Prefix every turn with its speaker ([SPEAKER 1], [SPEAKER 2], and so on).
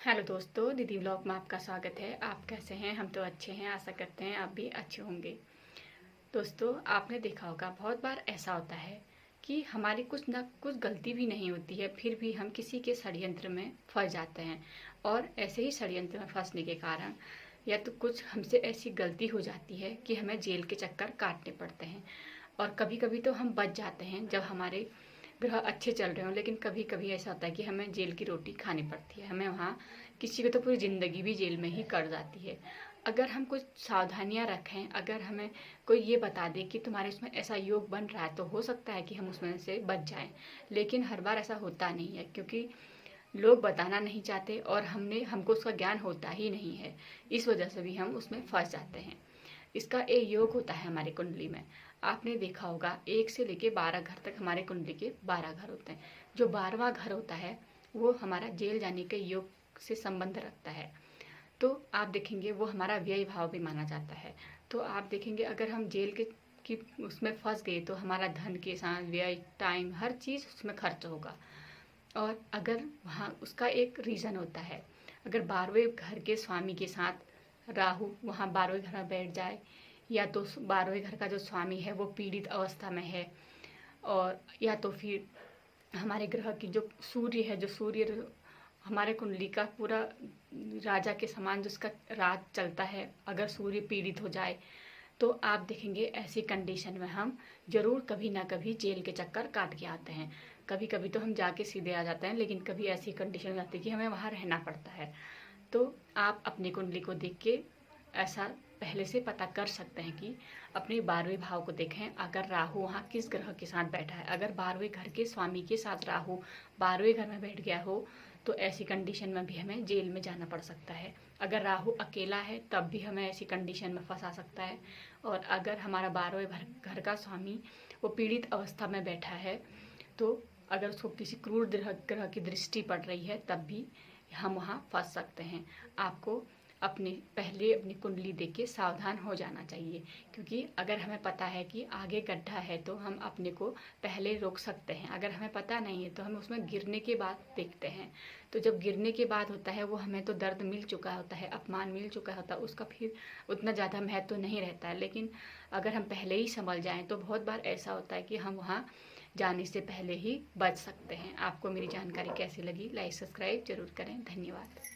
[SPEAKER 1] Hello दोस्तों, दीदी vlog में आपका स्वागत है। आप कैसे हैं? हम तो अच्छे हैं, आशा करते हैं आप भी अच्छे होंगे। दोस्तों, आपने देखा होगा बहुत बार ऐसा होता है कि हमारी कुछ ना कुछ गलती भी नहीं होती है, फिर भी हम किसी के षड्यंत्र में फंस जाते हैं। और ऐसे ही षड्यंत्र में फंसने के कारण या तो कुछ हमसे ऐसी गलती हो जाती है कि हमें जेल के चक्कर काटने पड़ते हैं। और कभी कभी तो हम बच जाते हैं जब हमारे ग्रह अच्छे चल रहे हों, लेकिन कभी कभी ऐसा होता है कि हमें जेल की रोटी खानी पड़ती है। हमें वहाँ किसी को तो पूरी ज़िंदगी भी जेल में ही कट जाती है। अगर हम कुछ सावधानियाँ रखें, अगर हमें कोई ये बता दे कि तुम्हारे उसमें ऐसा योग बन रहा है, तो हो सकता है कि हम उसमें से बच जाएं। लेकिन हर बार ऐसा होता नहीं है, क्योंकि लोग बताना नहीं चाहते और हमको उसका ज्ञान होता ही नहीं है। इस वजह से भी हम उसमें फंस जाते हैं। इसका एक योग होता है हमारी कुंडली में। आपने देखा होगा 1 से लेके 12 घर तक हमारे कुंडली के 12 घर होते हैं। जो 12वां घर होता है वो हमारा जेल जाने के योग से संबंध रखता है। तो आप देखेंगे वो हमारा व्यय भाव भी माना जाता है। तो आप देखेंगे अगर हम जेल के की उसमें फंस गए तो हमारा धन के साथ व्यय, टाइम, हर चीज़ उसमें खर्च होगा। और अगर वहाँ उसका एक रीज़न होता है, अगर 12वें घर के स्वामी के साथ राहु वहाँ 12वें घर में बैठ जाए, या तो 12वें घर का जो स्वामी है वो पीड़ित अवस्था में है, और या तो फिर हमारे ग्रह की जो सूर्य है, जो सूर्य हमारे कुंडली का पूरा राजा के समान जिसका राज चलता है, अगर सूर्य पीड़ित हो जाए तो आप देखेंगे ऐसी कंडीशन में हम जरूर कभी ना कभी जेल के चक्कर काट के आते हैं। कभी कभी तो हम जाके सीधे आ जाते हैं, लेकिन कभी ऐसी कंडीशन हो जाती है कि हमें वहाँ रहना पड़ता है। तो आप अपनी कुंडली को देख के ऐसा पहले से पता कर सकते हैं कि अपने 12वें भाव को देखें, अगर राहु वहाँ किस ग्रह के साथ बैठा है। अगर 12वें घर के स्वामी के साथ राहु 12वें घर में बैठ गया हो तो ऐसी कंडीशन में भी हमें जेल में जाना पड़ सकता है। अगर राहु अकेला है तब भी हमें ऐसी कंडीशन में फंसा सकता है। और अगर हमारा 12वें घर का स्वामी वो पीड़ित अवस्था में बैठा है, तो अगर उसको किसी क्रूर ग्रह की दृष्टि पड़ रही है तब भी हम वहाँ फंस सकते हैं। आपको पहले अपनी कुंडली देख के सावधान हो जाना चाहिए, क्योंकि अगर हमें पता है कि आगे गड्ढा है तो हम अपने को पहले रोक सकते हैं। अगर हमें पता नहीं है तो हम उसमें गिरने के बाद देखते हैं। तो जब गिरने के बाद होता है वो हमें तो दर्द मिल चुका होता है, अपमान मिल चुका होता है, उसका फिर उतना ज़्यादा महत्व तो नहीं रहता है। लेकिन अगर हम पहले ही संभल जाएँ तो बहुत बार ऐसा होता है कि हम वहाँ जाने से पहले ही बच सकते हैं। आपको मेरी जानकारी कैसी लगी? लाइक सब्सक्राइब जरूर करें। धन्यवाद।